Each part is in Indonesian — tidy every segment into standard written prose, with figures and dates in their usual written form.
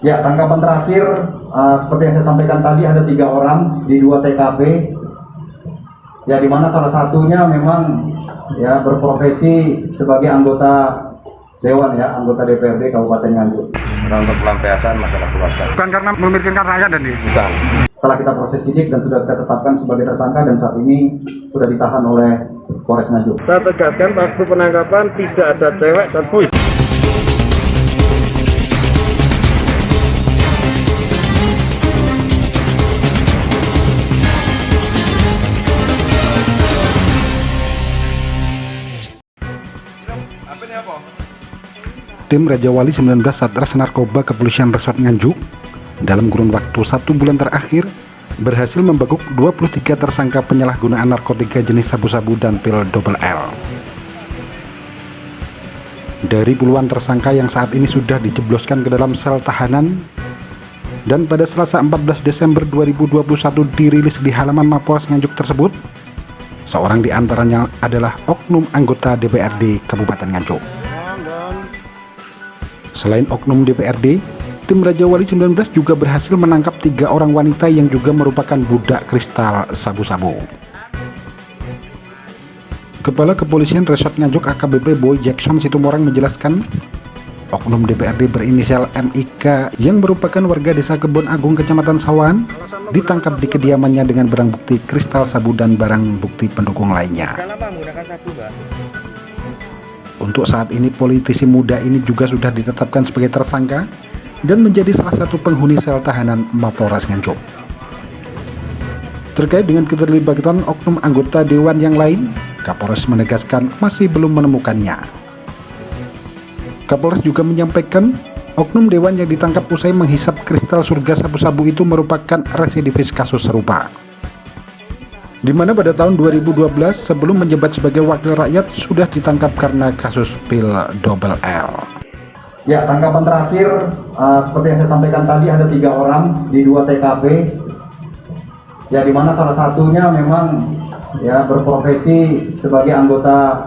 Ya, tanggapan terakhir seperti yang saya sampaikan tadi ada 3 orang di 2 TKP. Ya, di mana salah satunya memang ya berprofesi sebagai anggota Dewan ya, anggota DPRD Kabupaten Nganjuk. Untuk pelampiasan masalah keluarga. Bukan karena memikirkan rakyat dan ini. Bukan. Setelah kita proses sidik dan sudah kita tetapkan sebagai tersangka dan saat ini sudah ditahan oleh Polres Nganjuk. Saya tegaskan waktu penangkapan tidak ada cewek dan boy. Tim Raja Wali 19 Satres Narkoba Kepolisian Resort Nganjuk dalam kurun waktu 1 bulan terakhir berhasil membekuk 23 tersangka penyalahgunaan narkotika jenis sabu-sabu dan pil double L. Dari puluhan tersangka yang saat ini sudah dijebloskan ke dalam sel tahanan dan pada Selasa 14 Desember 2021 dirilis di halaman Mapolres Nganjuk tersebut, seorang di antaranya adalah oknum anggota DPRD Kabupaten Nganjuk. Selain oknum DPRD, tim Raja Wali 19 juga berhasil menangkap 3 orang wanita yang juga merupakan budak kristal sabu-sabu. Kepala Kepolisian Resort Nganjuk AKBP Boy Jackson Situmorang menjelaskan, oknum DPRD berinisial MIK yang merupakan warga Desa Kebon Agung Kecamatan Sawan ditangkap di kediamannya dengan barang bukti kristal sabu dan barang bukti pendukung lainnya. Untuk saat ini politisi muda ini juga sudah ditetapkan sebagai tersangka dan menjadi salah satu penghuni sel tahanan Mapolres Nganjuk. Terkait dengan keterlibatan oknum anggota dewan yang lain, Kapolres menegaskan masih belum menemukannya. Kapolres juga menyampaikan oknum dewan yang ditangkap usai menghisap kristal surga sabu-sabu itu merupakan residivis kasus serupa, di mana pada tahun 2012 sebelum menjabat sebagai wakil rakyat sudah ditangkap karena kasus pil double L. Ya, tanggapan terakhir seperti yang saya sampaikan tadi ada 3 orang di 2 TKP. Ya, di mana salah satunya memang ya berprofesi sebagai anggota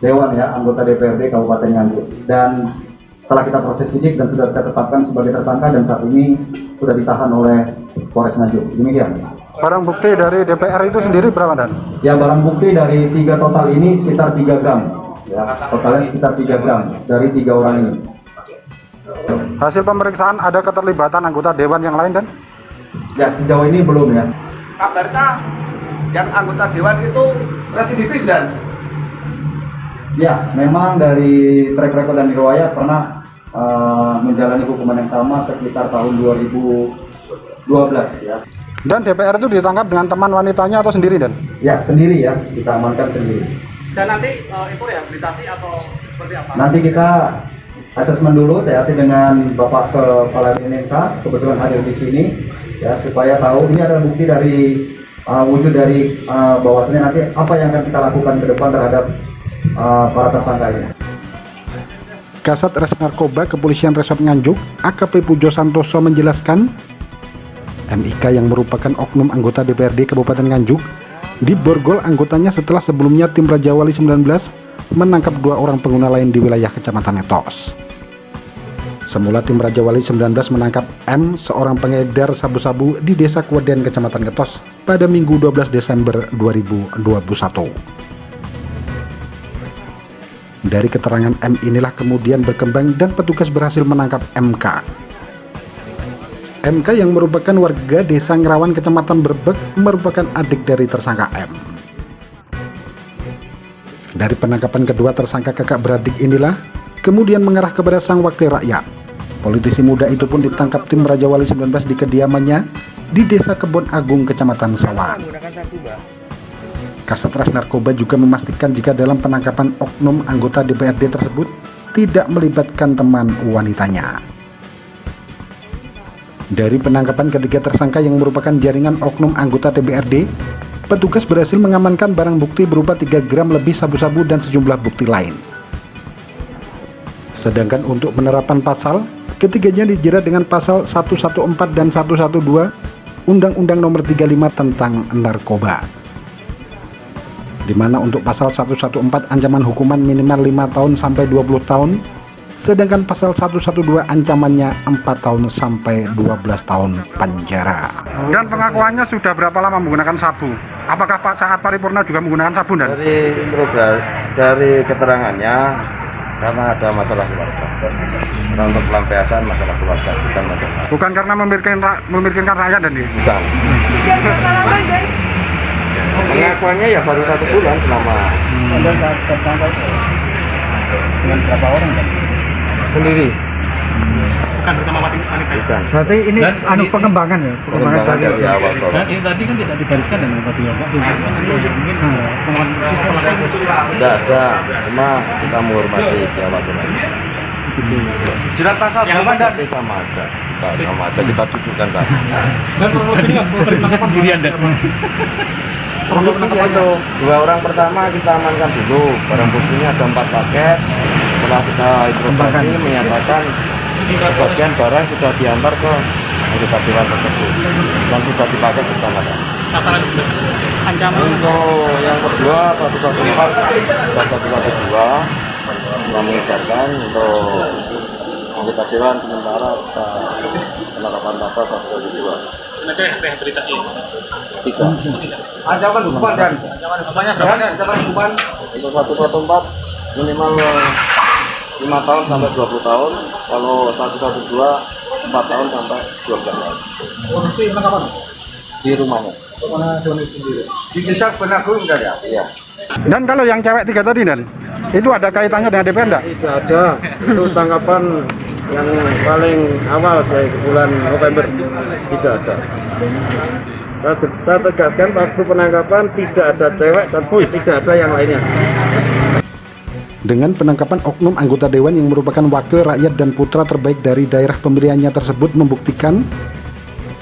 Dewan ya, anggota DPRD Kabupaten Nganjuk. Dan setelah kita proses sidik dan sudah kita tetapkan sebagai tersangka dan saat ini sudah ditahan oleh Polres Nganjuk. Demikian. Barang bukti dari DPR itu sendiri berapa, Dan? Ya, barang bukti dari 3 total ini sekitar 3 gram. Ya, totalnya sekitar 3 gram dari 3 orang ini. Hasil pemeriksaan ada keterlibatan anggota dewan yang lain, Dan? Ya, sejauh ini belum ya. Kabarnya yang anggota dewan itu residivis, Dan? Ya, memang dari track record dan riwayat pernah menjalani hukuman yang sama sekitar tahun 2012 ya. Dan DPR itu ditangkap dengan teman wanitanya atau sendiri, Dan? Ya, sendiri ya, kita amankan sendiri. Dan nanti itu rehabilitasi atau seperti apa? Nanti kita asesmen dulu THT dengan Bapak Kepala BNK, kebetulan hadir di sini ya, supaya tahu ini adalah bukti dari wujud dari bahwasannya nanti apa yang akan kita lakukan ke depan terhadap para tersangka ini. Kasat Res Narkoba Kepolisian Resort Nganjuk AKP Pujo Santoso menjelaskan, MIK yang merupakan oknum anggota DPRD Kabupaten Nganjuk diborgol anggotanya setelah sebelumnya tim Raja Wali 19 menangkap 2 orang pengguna lain di wilayah Kecamatan Ngetos. Semula tim Raja Wali 19 menangkap M, seorang pengedar sabu-sabu di Desa Kweden Kecamatan Ngetos pada Minggu 12 Desember 2021. Dari keterangan M inilah kemudian berkembang dan petugas berhasil menangkap MK. MK yang merupakan warga Desa Ngerawan Kecamatan Berbek merupakan adik dari tersangka M. Dari penangkapan kedua tersangka kakak beradik inilah kemudian mengarah kepada sang wakil rakyat. Politisi muda itu pun ditangkap tim Raja Wali 19 di kediamannya di Desa Kebon Agung Kecamatan Sawan. Kasat Res Narkoba juga memastikan jika dalam penangkapan oknum anggota DPRD tersebut tidak melibatkan teman wanitanya. Dari penangkapan ketiga tersangka yang merupakan jaringan oknum anggota DPRD, petugas berhasil mengamankan barang bukti berupa 3 gram lebih sabu-sabu dan sejumlah bukti lain. Sedangkan untuk penerapan pasal, ketiganya dijerat dengan pasal 114 dan 112 Undang-Undang Nomor 35 tentang narkoba, di mana untuk pasal 114 ancaman hukuman minimal 5 tahun sampai 20 tahun sedangkan pasal 112 ancamannya 4 tahun sampai 12 tahun penjara. Dan pengakuannya sudah berapa lama menggunakan sabu? Apakah Pak saat paripurna juga menggunakan sabu dan? Dari keterangannya karena ada masalah keluarga. Karena untuk pelampiasan masalah keluarga bukan masalah. Bukan karena memikirkan rakyat dan ini. Bukan. Pengakuannya ya baru 1 bulan selama. Dan saat tersangka dengan berapa orang kan? Sendiri. Bukan bersama wanita. Bukan. Berarti ini pengembangan ya? Pengembangan dari awal. Ini tadi kan tidak dibariskan dan tadi ya Pak. Mungkin Tidak ada, cuma kita menghormati awal kemarin. Jerat pasal berapa dan Sama aja. Sama aja kita dudukkan sama. dan penangkapan sendirian dan Produknya itu 2 orang pertama kita amankan dulu. Barang buktinya ada 4 paket. Setelah kita interogasi menyatakan sebagian barang sudah diantar ke anggota dewan tersebut dan sudah dipakai bersama. ancaman Untuk yang kedua 114 dan 112 mengibarkan untuk anggota dewan sementara penerapan pasal 112. rehabilitasi. 3. ancaman hukuman dan ancamannya berapa dan ancaman hukuman Untuk 114 minimal 5 tahun sampai 20 tahun. Kalau 112 4 tahun sampai 12 tahun. posisi penangkapan Di rumahnya. mana sendiri di desa Benagung enggak ya? Iya. Dan kalau yang cewek 3 tadi dan itu ada kaitannya dengan DPR enggak? Tidak ada. Itu tanggapan yang paling awal dari bulan November. Tidak ada. Saya tegaskan waktu penangkapan tidak ada cewek dan tidak ada yang lainnya. Dengan penangkapan oknum anggota dewan yang merupakan wakil rakyat dan putra terbaik dari daerah pemilihannya tersebut membuktikan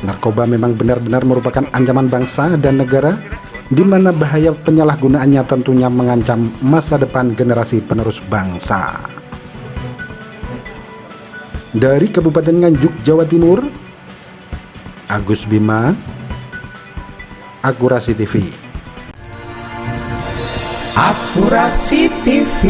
narkoba memang benar-benar merupakan ancaman bangsa dan negara, di mana bahaya penyalahgunaannya tentunya mengancam masa depan generasi penerus bangsa. Dari Kabupaten Nganjuk, Jawa Timur, Agus Bima, Akurasi TV. Akurasi TV.